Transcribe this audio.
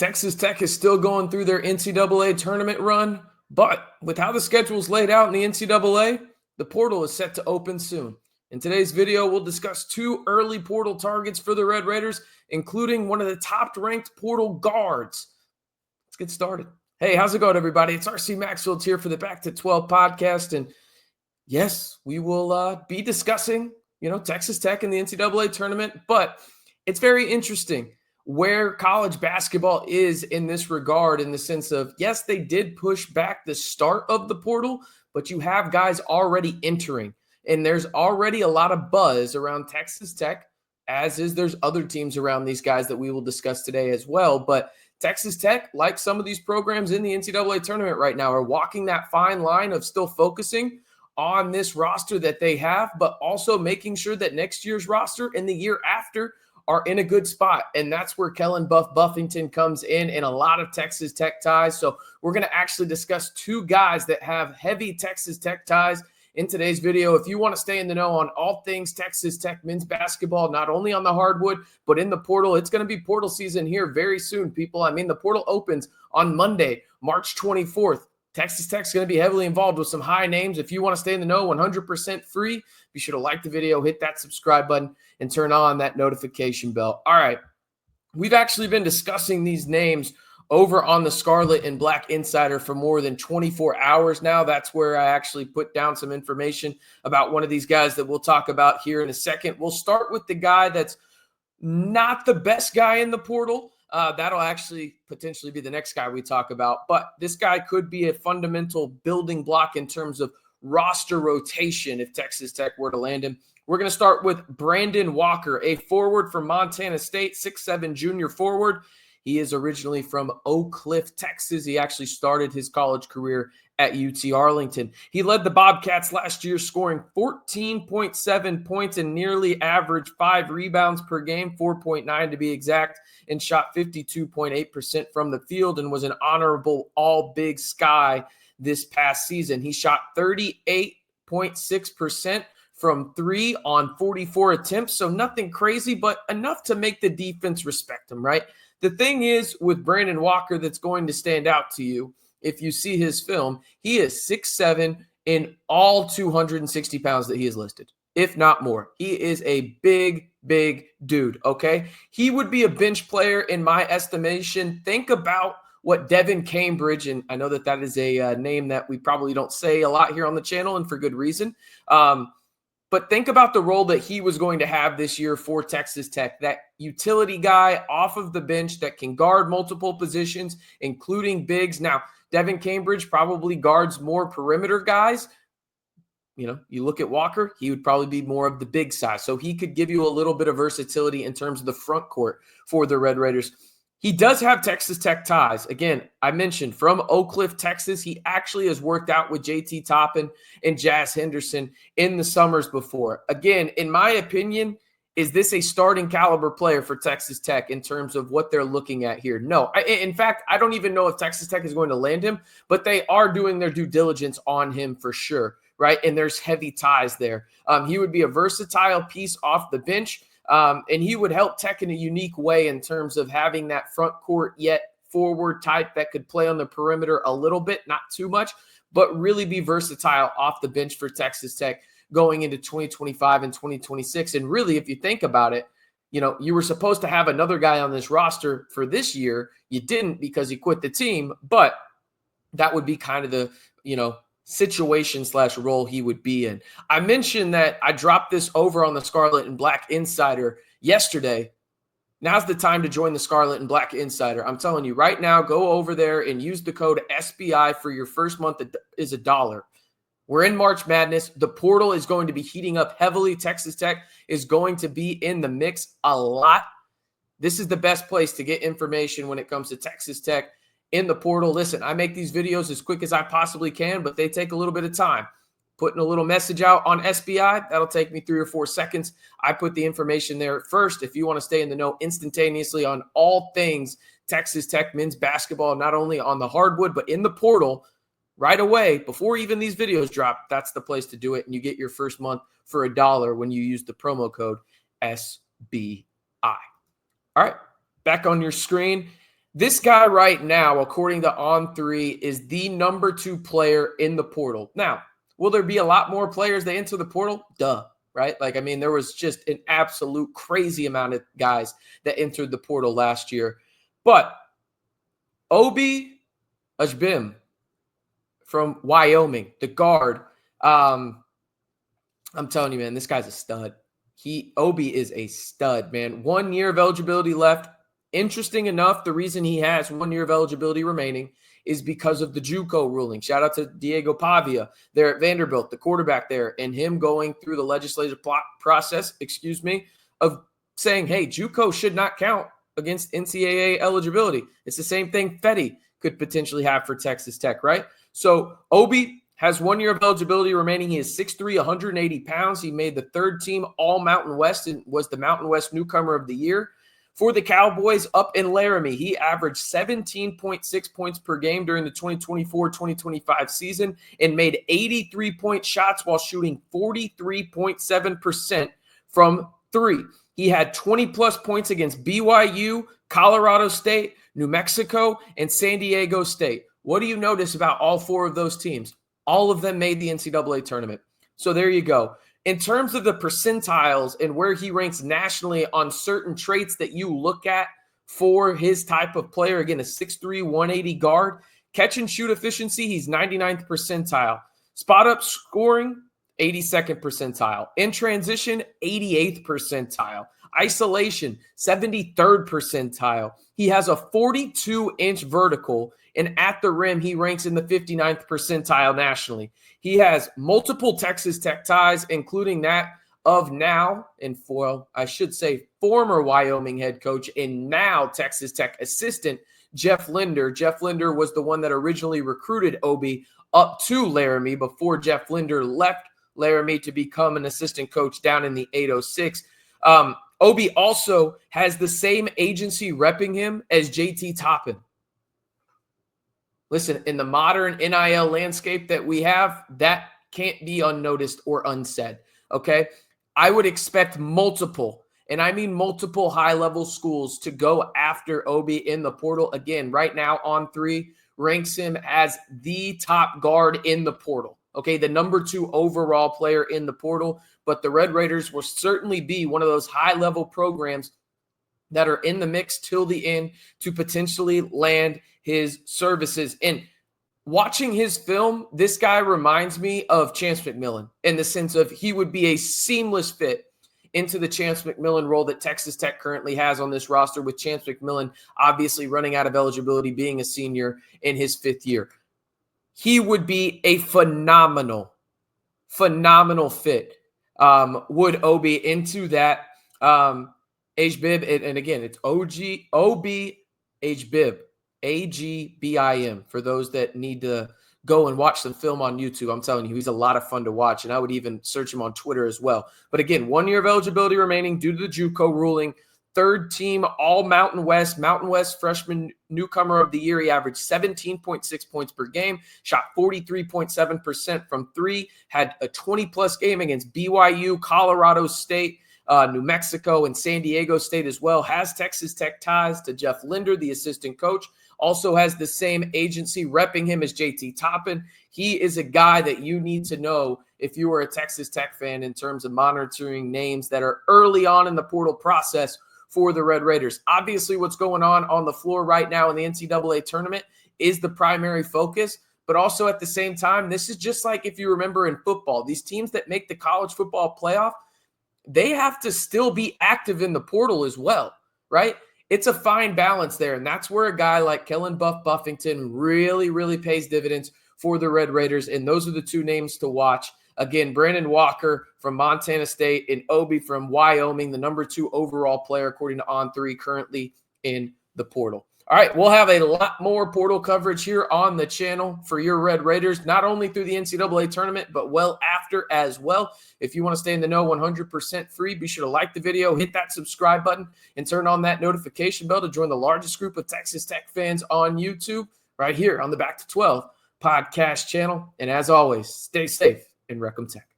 Texas Tech is still going through their NCAA tournament run, but with how the schedule is laid out in the NCAA, the portal is set to open soon. In today's video, we'll discuss two early portal targets for the Red Raiders, including one of the top-ranked portal guards. Let's get started. Hey, how's it going, everybody? It's RC Maxfield here for the Back to 12 podcast, and yes, we will be discussing, Texas Tech in the NCAA tournament, but it's very interesting where college basketball is in this regard, in the sense of, yes, they did push back the start of the portal, but you have guys already entering, and there's already a lot of buzz around Texas Tech, as is there's other teams around these guys that we will discuss today as well. But Texas Tech, like some of these programs in the NCAA tournament right now, are walking that fine line of still focusing on this roster that they have, but also making sure that next year's roster and the year after are in a good spot. And that's where Kellen Buffington comes in, and a lot of Texas Tech ties. So we're going to actually discuss two guys that have heavy Texas Tech ties in today's video. If you want to stay in the know on all things Texas Tech men's basketball, not only on the hardwood, but in the portal, it's going to be portal season here very soon, people. I mean, the portal opens on Monday, March 24th. Texas Tech's going to be heavily involved with some high names. If you want to stay in the know, 100% free, be sure to like the video, hit that subscribe button, and turn on that notification bell. All right. We've actually been discussing these names over on the Scarlet and Black Insider for more than 24 hours now. That's where I actually put down some information about one of these guys that we'll talk about here in a second. We'll start with the guy that's not the best guy in the portal. That'll actually potentially be the next guy we talk about. But this guy could be a fundamental building block in terms of roster rotation if Texas Tech were to land him. We're going to start with Brandon Walker, a forward from Montana State, 6'7" junior forward. He is originally from Oak Cliff, Texas. He actually started his college career at UT Arlington. He led the Bobcats last year, scoring 14.7 points and nearly averaged 5 rebounds per game, 4.9 to be exact, and shot 52.8% from the field and was an honorable All-Big Sky this past season. He shot 38.6% from 3 on 44 attempts, so nothing crazy, but enough to make the defense respect him, right? The thing is with Brandon Walker that's going to stand out to you, if you see his film, he is 6'7" in all 260 pounds that he is listed, if not more. He is a big, big dude, okay? He would be a bench player in my estimation. Think about what Devin Cambridge, and I know that that is a name that we probably don't say a lot here on the channel, and for good reason. But think about the role that he was going to have this year for Texas Tech, that utility guy off of the bench that can guard multiple positions, including bigs. Now, Devin Cambridge probably guards more perimeter guys. You look at Walker, he would probably be more of the big size. So he could give you a little bit of versatility in terms of the front court for the Red Raiders. He does have Texas Tech ties. Again, I mentioned from Oak Cliff, Texas. He actually has worked out with JT Toppin and Jazz Henderson in the summers before. Again, in my opinion, is this a starting caliber player for Texas Tech in terms of what they're looking at here? No. In fact, I don't even know if Texas Tech is going to land him, but they are doing their due diligence on him for sure, right? And there's heavy ties there. He would be a versatile piece off the bench. And he would help Tech in a unique way in terms of having that front court yet forward type that could play on the perimeter a little bit, not too much, but really be versatile off the bench for Texas Tech going into 2025 and 2026. And really, if you think about it, you were supposed to have another guy on this roster for this year. You didn't because he quit the team, but that would be kind of the, situation / role he would be in. I mentioned that I dropped this over on the Scarlet and Black Insider yesterday. Now's the time to join the Scarlet and Black Insider. I'm telling you right now, go over there and use the code SBI for your first month is $1. We're in March Madness. The portal is going to be heating up heavily. Texas Tech is going to be in the mix a lot. This is the best place to get information when it comes to Texas Tech in the portal. Listen, I make these videos as quick as I possibly can, but they take a little bit of time. Putting a little message out on SBI, that'll take me 3 or 4 seconds. I put the information there first. If you want to stay in the know instantaneously on all things Texas Tech men's basketball, not only on the hardwood, but in the portal right away, before even these videos drop, that's the place to do it. And you get your first month for $1 when you use the promo code SBI. All right, back on your screen. This guy right now, according to On3, is the number 2 player in the portal. Now, will there be a lot more players that enter the portal? Duh, right? Like, I mean, there was just an absolute crazy amount of guys that entered the portal last year. But Obi Ajbim from Wyoming, the guard, I'm telling you, man, this guy's a stud. Obi is a stud, man. 1 year of eligibility left. Interesting enough, the reason he has 1 year of eligibility remaining is because of the JUCO ruling. Shout out to Diego Pavia there at Vanderbilt, the quarterback there, and him going through the legislative process, of saying, hey, JUCO should not count against NCAA eligibility. It's the same thing Fetty could potentially have for Texas Tech, right? So Obi has 1 year of eligibility remaining. He is 6'3", 180 pounds. He made the third team All Mountain West and was the Mountain West Newcomer of the Year. For the Cowboys up in Laramie, he averaged 17.6 points per game during the 2024-2025 season and made 83-point shots while shooting 43.7% from three. He had 20-plus points against BYU, Colorado State, New Mexico, and San Diego State. What do you notice about all four of those teams? All of them made the NCAA tournament. So there you go. In terms of the percentiles and where he ranks nationally on certain traits that you look at for his type of player, again, a 6'3", 180 guard, catch and shoot efficiency, he's 99th percentile. Spot up scoring, 82nd percentile. In transition, 88th percentile. Isolation, 73rd percentile. He has a 42-inch vertical, and at the rim, he ranks in the 59th percentile nationally. He has multiple Texas Tech ties, including that of now, and former Wyoming head coach and now Texas Tech assistant, Jeff Linder. Jeff Linder was the one that originally recruited Obi up to Laramie before Jeff Linder left Laramie to become an assistant coach down in the 806. Obi also has the same agency repping him as JT Toppin. Listen, in the modern NIL landscape that we have, that can't be unnoticed or unsaid, okay? I would expect multiple, and I mean multiple high-level schools to go after Obi in the portal. Again, right now On3 ranks him as the top guard in the portal, okay? The number 2 overall player in the portal, but the Red Raiders will certainly be one of those high-level programs that are in the mix till the end to potentially land his services. And watching his film, this guy reminds me of Chance McMillan in the sense of he would be a seamless fit into the Chance McMillan role that Texas Tech currently has on this roster, with Chance McMillan obviously running out of eligibility, being a senior in his 5th year. He would be a phenomenal fit. Would Obi into that Ajbim, and again, it's Obi Ajbim, Agbim, for those that need to go and watch some film on YouTube. I'm telling you, he's a lot of fun to watch, and I would even search him on Twitter as well. But again, 1 year of eligibility remaining due to the JUCO ruling. 3rd team All Mountain West Freshman Newcomer of the Year. He averaged 17.6 points per game, shot 43.7% from three, had a 20-plus game against BYU, Colorado State, New Mexico, and San Diego State as well. Has Texas Tech ties to Jeff Linder, the assistant coach. Also has the same agency repping him as JT Toppin. He is a guy that you need to know if you are a Texas Tech fan in terms of monitoring names that are early on in the portal process for the Red Raiders. Obviously, what's going on the floor right now in the NCAA tournament is the primary focus, but also at the same time, this is just like if you remember in football, these teams that make the college football playoff, they have to still be active in the portal as well, right? It's a fine balance there, and that's where a guy like Kellen Buffington really, really pays dividends for the Red Raiders, and those are the 2 names to watch. Again, Brandon Walker from Montana State and Obi from Wyoming, the number 2 overall player, according to On3, currently in the portal. All right, we'll have a lot more portal coverage here on the channel for your Red Raiders, not only through the NCAA tournament, but well after as well. If you want to stay in the know 100% free, be sure to like the video, hit that subscribe button, and turn on that notification bell to join the largest group of Texas Tech fans on YouTube right here on the Back to 12 podcast channel. And as always, stay safe and Recom Tech.